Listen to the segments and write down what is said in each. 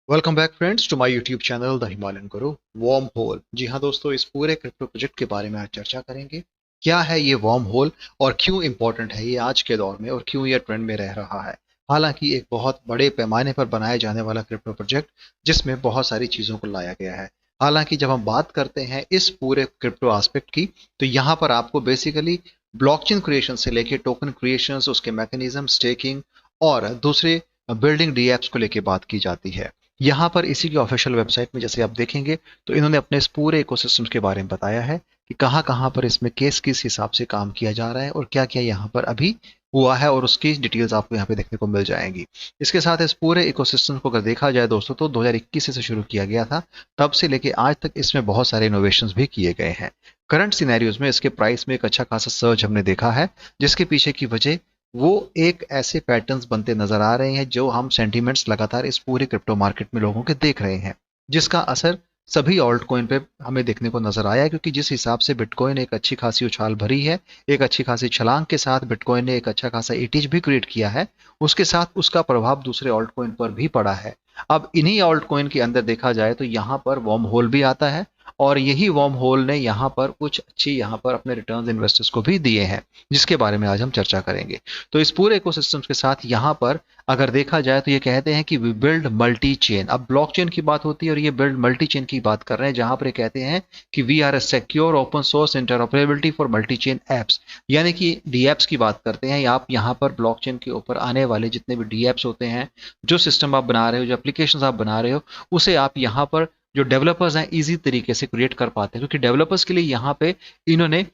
Welcome back friends to my YouTube channel the Himalayan guru. Wormhole, जी हाँ दोस्तों, इस पूरे क्रिप्टो प्रोजेक्ट के बारे में आज चर्चा करेंगे। क्या है ये वर्म होल और क्यों इंपॉर्टेंट है ये आज के दौर में और क्यों ये ट्रेंड में रह रहा है। हालांकि एक बहुत बड़े पैमाने पर बनाए जाने वाला क्रिप्टो प्रोजेक्ट जिसमें बहुत सारी चीज़ों को लाया गया है। हालांकि जब हम बात करते हैं इस पूरे क्रिप्टो एस्पेक्ट की, तो यहाँ पर आपको बेसिकली ब्लॉकचेन क्रिएशन से लेके टोकन क्रिएशन, उसके मैकेनिज्म, स्टेकिंग और दूसरे बिल्डिंग डीएप्स को लेके बात की जाती है। यहाँ पर इसी की ऑफिशियल वेबसाइट में जैसे आप देखेंगे तो इन्होंने अपने इस पूरे इकोसिस्टम के बारे में बताया है कि कहाँ कहाँ पर इसमें केस किस हिसाब से काम किया जा रहा है और क्या क्या यहाँ पर अभी हुआ है, और उसकी डिटेल्स आपको यहाँ पे देखने को मिल जाएंगी। इसके साथ इस पूरे इकोसिस्टम को अगर देखा जाए दोस्तों, तो 2021 से शुरू किया गया था। तब से लेके आज तक इसमें बहुत सारे इनोवेशंस भी किए गए हैं। करंट सिनेरियोज में इसके प्राइस में एक अच्छा खासा सर्ज हमने देखा है, जिसके पीछे की वजह वो एक ऐसे पैटर्न्स बनते नजर आ रहे हैं जो हम सेंटीमेंट्स लगातार इस पूरे क्रिप्टो मार्केट में लोगों के देख रहे हैं, जिसका असर सभी ऑल्ट कॉइन पे हमें देखने को नजर आया है। क्योंकि जिस हिसाब से बिटकॉइन एक अच्छी खासी उछाल भरी है, एक अच्छी खासी छलांग के साथ बिटकॉइन ने एक अच्छा खासा एटीज भी क्रिएट किया है, उसके साथ उसका प्रभाव दूसरे ऑल्ट कॉइन पर भी पड़ा है। अब इन्हीं ऑल्ट कॉइन के अंदर देखा जाए तो यहाँ पर वर्म होल भी आता है, और यही वर्म होल ने यहाँ पर कुछ अच्छी यहाँ पर अपने रिटर्न्स इन्वेस्टर्स को भी दिए हैं, जिसके बारे में आज हम चर्चा करेंगे। तो इस पूरे इकोसिस्टम के साथ यहाँ पर अगर देखा जाए तो ये कहते हैं कि वी बिल्ड मल्टी चेन। अब ब्लॉकचेन की बात होती है और ये बिल्ड मल्टी चेन की बात कर रहे हैं, जहां पर ये कहते हैं कि we are a secure open source interoperability for multi chain apps. यानी कि डी एप्स की बात करते हैं। आप यहाँ पर ब्लॉकचेन के ऊपर आने वाले जितने भी डी एप्स होते हैं, जो सिस्टम आप बना रहे हो, जो एप्लीकेशन आप बना रहे हो, उसे आप यहाँ पर जो डेवलपर्स हैं इजी तरीके से क्रिएट कर पाते हैं। क्योंकि डेवलपर्स के लिए यहाँ पे इन्होंने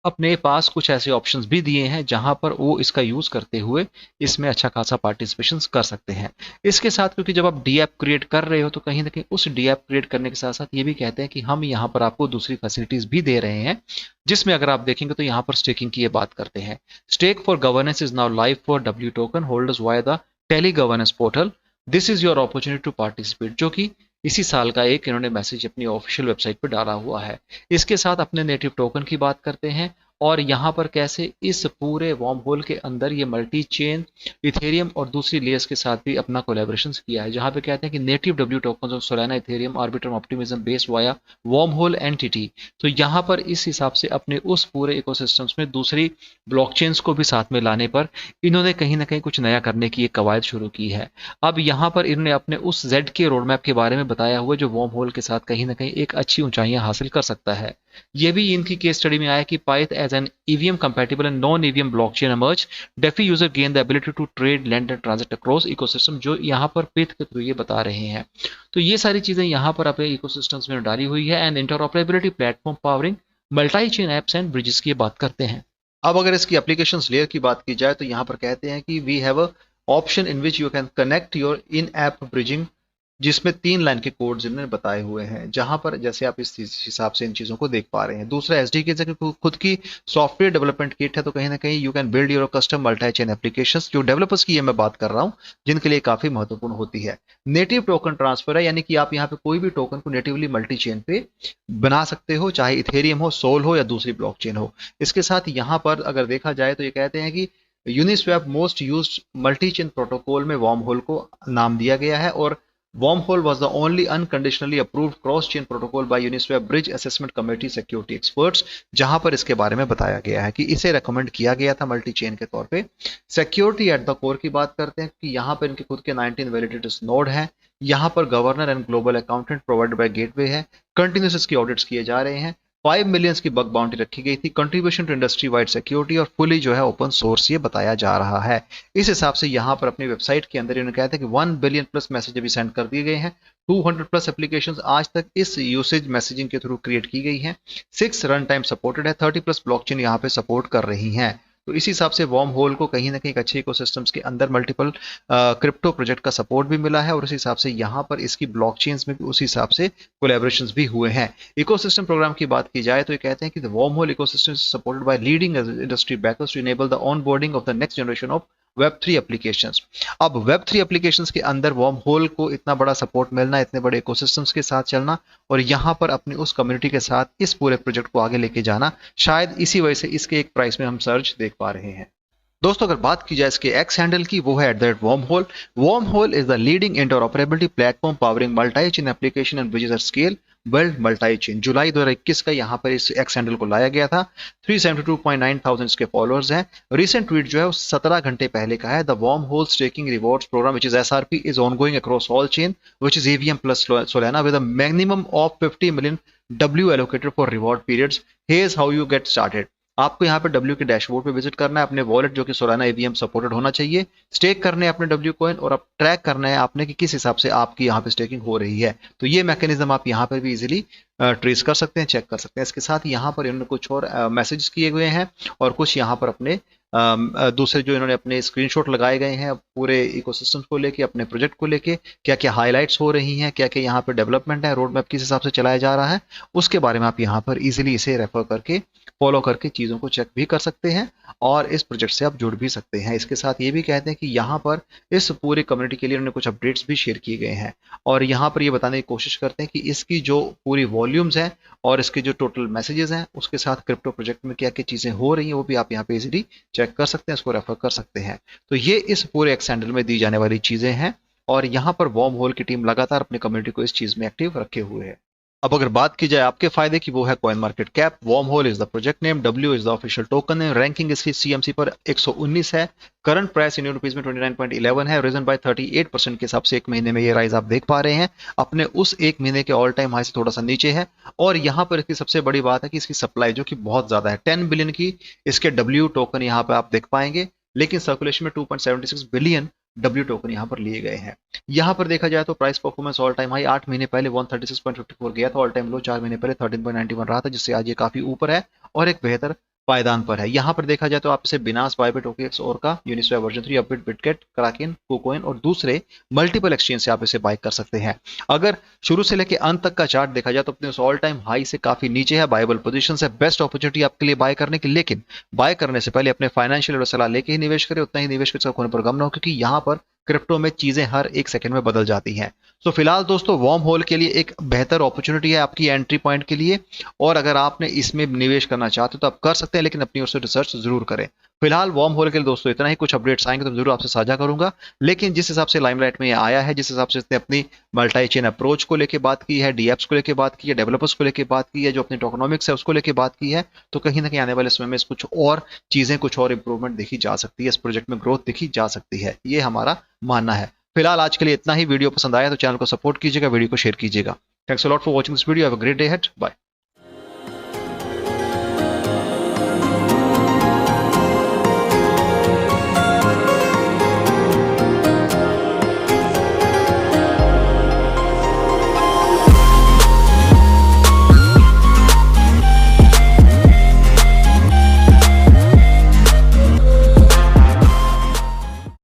अपने पास कुछ ऐसे ऑप्शंस भी दिए हैं जहां पर वो इसका यूज करते हुए इसमें अच्छा खासा पार्टिसिपेशन कर सकते हैं। इसके साथ क्योंकि जब आप डी ऐप क्रिएट कर रहे हो तो कहीं ना कहीं उस डी ऐप क्रिएट करने के साथ साथ ये भी कहते हैं कि हम यहाँ पर आपको दूसरी फैसिलिटीज भी दे रहे हैं, जिसमें अगर आप देखेंगे तो यहाँ पर स्टेकिंग की ये बात करते हैं। Stake for governance is now live for W token holders via the tele governance portal. This is your opportunity to participate, जो कि इसी साल का एक इन्होंने मैसेज अपनी ऑफिशियल वेबसाइट पर डाला हुआ है। इसके साथ अपने नेटिव टोकन की बात करते हैं, और यहाँ पर कैसे इस पूरे वार्म होल के अंदर ये मल्टी चेन इथेरियम और दूसरी लेयर्स के साथ भी अपना कोलैबोरेशन किया है, जहाँ पे कहते हैं कि native W token of Solana Ethereum Arbitrum Optimism based via wormhole entity. तो यहाँ पर इस हिसाब से अपने उस पूरे इकोसिस्टम्स में दूसरी ब्लॉकचेन्स को भी साथ में लाने पर इन्होंने कहीं ना कहीं कुछ नया करने की एक कवायद शुरू की है। अब यहाँ पर इन्होंने अपने उस जेड के रोड मैप के बारे में बताया हुआ, जो वार्म होल के साथ कहीं ना कहीं एक अच्छी ऊंचाइयां हासिल कर सकता है। ये भी इनकी केस स्टडी में आया कि Pyth as an EVM compatible and non-EVM blockchain emerge, DeFi user gain the ability to trade, lend and transact across ecosystem, जो यहाँ पर पिथ के थ्रू ये बता रहे हैं। तो ये सारी चीजें यहाँ पर अपने इकोसिस्टम्स में डाली हुई है। And interoperability platform powering multi chain apps and bridges की बात करते हैं। अब अगर इसकी एप्लीकेशन लेयर की बात की जाए तो यहाँ पर कहते हैं कि we have a option in which you can connect your in app bridging, जिसमें 3 लाइन के कोड्स इन्होंने बताए हुए हैं, जहां पर जैसे आप इस हिसाब से इन चीजों को देख पा रहे हैं। दूसरा एसडीके से खुद की सॉफ्टवेयर डेवलपमेंट किट है, तो कहीं ना कहीं you can build your custom multi chain applications, जो डेवलपर्स की ये मैं बात कर रहा हूं, जिनके लिए काफी महत्वपूर्ण होती है। नेटिव टोकन ट्रांसफर है, यानी कि आप यहाँ पे कोई भी टोकन को नेटिवली मल्टी चेन पे बना सकते हो, चाहे इथेरियम हो, सोल हो या दूसरी ब्लॉकचेन हो। इसके साथ यहाँ पर अगर देखा जाए तो ये कहते हैं कि Uniswap most used multi chain protocol में वार्म होल को नाम दिया गया है, और Wormhole was the only unconditionally approved cross-chain protocol by Uniswap Bridge Assessment Committee security experts, जहां पर इसके बारे में बताया गया है कि इसे रेकमेंड किया गया था मल्टी चेन के तौर पे। सिक्योरिटी एट द कोर की बात करते हैं कि यहाँ पर इनके खुद के 19 वैलिडेटेड नोड हैं। यहाँ पर governor and global accountant provided by gateway है। कंटिन्यूस इसकी ऑडिट्स किए जा रहे हैं। 5 मिलियंस की बग बाउंटी रखी गई थी। Contribution to industry wide security, और फुली जो है ओपन सोर्स ये बताया जा रहा है। इस हिसाब से यहाँ पर अपनी वेबसाइट के अंदर इन्होंने कहते हैं कि 1 बिलियन प्लस मैसेज अभी सेंड कर दिए गए हैं। 200 प्लस एप्लीकेशंस आज तक इस यूसेज मैसेजिंग के थ्रू क्रिएट की गई हैं। 6 रन टाइम सपोर्टेड है। 30 प्लस ब्लॉकचेन यहाँ पे सपोर्ट कर रही हैं। तो इस हिसाब से वार्म होल को कहीं ना कहीं अच्छे इकोसिस्टम्स के अंदर मल्टीपल क्रिप्टो प्रोजेक्ट का सपोर्ट भी मिला है, और उस हिसाब से यहाँ पर इसकी ब्लॉकचेन्स में भी उस हिसाब से कोलैबोरेशंस भी हुए हैं। इकोसिस्टम प्रोग्राम की बात की जाए तो ये कहते हैं कि the wormhole ecosystem supported by leading industry backers to enable the onboarding of the next generation of web 3 applications. अब वेब 3 एप्लीकेशंस के अंदर वार्म होल को इतना बड़ा सपोर्ट मिलना, इतने बड़े इकोसिस्टम्स के साथ चलना, और यहाँ पर अपनी उस कम्युनिटी के साथ इस पूरे प्रोजेक्ट को आगे लेके जाना, शायद इसी वजह से इसके एक प्राइस में हम सर्च देख पा रहे हैं। दोस्तों अगर बात की जाए इसके एक्स हैंडल की, वो है @wormhole। wormhole is the leading interoperability platform powering multi chain application and bridges at scale build multi chain. जुलाई 2021 का यहाँ पर इस एक्स हैंडल को लाया गया था। 372.9 थाउजेंड इसके फॉलोअर्स हैं। रिसेंट ट्वीट जो है वो 17 घंटे पहले का है। The wormhole staking rewards program which is SRP is ongoing across all chain which is EVM plus Solana with a minimum of 50 million W allocated for reward periods. Here's how you get started. आपको यहाँ पे W के dashboard पे visit करना है, अपने wallet जो कि Solana EVM सपोर्टेड होना चाहिए, स्टेक करने हैं अपने W कॉइन और अब ट्रैक करना है आपने कि किस हिसाब से आपकी यहाँ पे स्टेकिंग हो रही है। तो ये मैकेनिज्म आप यहाँ पर भी इजीली ट्रेस कर सकते हैं, चेक कर सकते हैं। इसके साथ यहाँ पर इन्होंने कुछ और मैसेज किए हुए हैं और कुछ यहाँ पर अपने दूसरे जो इन्होंने अपने स्क्रीनशॉट लगाए गए हैं पूरे इकोसिस्टम को लेके, अपने प्रोजेक्ट को लेके, क्या क्या हाईलाइट्स हो रही हैं, क्या क्या यहाँ पर डेवलपमेंट है, रोड मैप किस हिसाब से चलाया जा रहा है, उसके बारे में आप यहाँ पर इजीली इसे रेफर करके फॉलो करके चीज़ों को चेक भी कर सकते हैं और इस प्रोजेक्ट से आप जुड़ भी सकते हैं। इसके साथ ये भी कहते हैं कि यहाँ पर इस पूरे कम्युनिटी के लिए उन्होंने कुछ अपडेट्स भी शेयर किए गए हैं और यहाँ पर ये बताने की कोशिश करते हैं कि इसकी जो पूरी वॉल्यूम्स हैं और इसके जो टोटल मैसेजेस हैं उसके साथ क्रिप्टो प्रोजेक्ट में क्या क्या चीज़ें हो रही हैं वो भी आप यहाँ पे इजीली चेक कर सकते हैं, उसको रेफर कर सकते हैं। तो ये इस पूरे एक्स हैंडल में दी जाने वाली चीज़ें हैं और यहाँ पर wormhole की टीम लगातार अपनी कम्युनिटी को इस चीज़ में एक्टिव रखे हुए है। अब अगर बात की जाए आपके फायदे की, वो है coin market cap. wormhole is the project name, W is the official token name, ranking इसकी CMC पर 119 है, करंट प्राइस इंडियन रुपीज में 29.11 है, रिजन बाय 38% के हिसाब से एक महीने में ये राइज आप देख पा रहे हैं, अपने उस एक महीने के ऑल टाइम हाई से थोड़ा सा नीचे है। और यहाँ पर इसकी सबसे बड़ी बात है कि इसकी सप्लाई जो कि बहुत ज्यादा है, 10 बिलियन की इसके W टोकन यहाँ पे आप देख पाएंगे, लेकिन सर्कुलेशन में 2.76 बिलियन W टोकन यहाँ पर लिए गए हैं। यहाँ पर देखा जाए तो price performance all time high 8 महीने पहले 136.54 गया था, ऑल टाइम लो 4 महीने पहले 13.91 रहा था, जिससे आज ये काफी ऊपर है और एक बेहतर पायदान पर है। यहाँ पर देखा जाए तो आप इसे बिनास, बायबिट, OKX और का Uniswap version 3, upbeat, Bitget, kraken, KuCoin और दूसरे मल्टीपल एक्सचेंज से आप इसे बाय कर सकते हैं। अगर शुरू से लेकर अंत तक का चार्ट देखा जाए तो अपने उस ऑल टाइम हाई से काफी नीचे है, बायबल पोजीशन है, बेस्ट अपॉर्चुनिटी आपके लिए बाय करने की। लेकिन बाय करने से पहले अपने फाइनेंशियल सलाह लेके ही निवेश करें, उतना ही निवेश के खोने पर गम ना हो, क्योंकि यहाँ पर क्रिप्टो में चीजें हर एक सेकंड में बदल जाती हैं। तो फिलहाल दोस्तों wormhole के लिए एक बेहतर अपॉर्चुनिटी है आपकी एंट्री पॉइंट के लिए और अगर आपने इसमें निवेश करना चाहते हो तो आप कर सकते हैं, लेकिन अपनी ओर से रिसर्च जरूर करें। फिलहाल wormhole के लिए दोस्तों इतना ही, कुछ अपडेट्स आएंगे तो जरूर आपसे साझा करूंगा। लेकिन जिस हिसाब से लाइमलाइट में ये आया है, जिस हिसाब से इसने अपनी मल्टी चेन अप्रोच को लेकर बात की है, डीएप्स को लेकर बात की है, डेवलपर्स को लेकर बात की है, जो अपनी टोकनोमिक्स है उसको लेकर बात की है, तो कहीं ना कहीं आने वाले समय में कुछ और चीजें, कुछ और इंप्रूवमेंट देखी जा सकती है, इस प्रोजेक्ट में ग्रोथ देखी जा सकती है, ये हमारा मानना है। फिलहाल आज के लिए इतना ही। वीडियो पसंद आया तो चैनल को सपोर्ट कीजिएगा, वीडियो को शेयर कीजिएगा। Thanks a lot for watching this video. Have a great day ahead. Bye.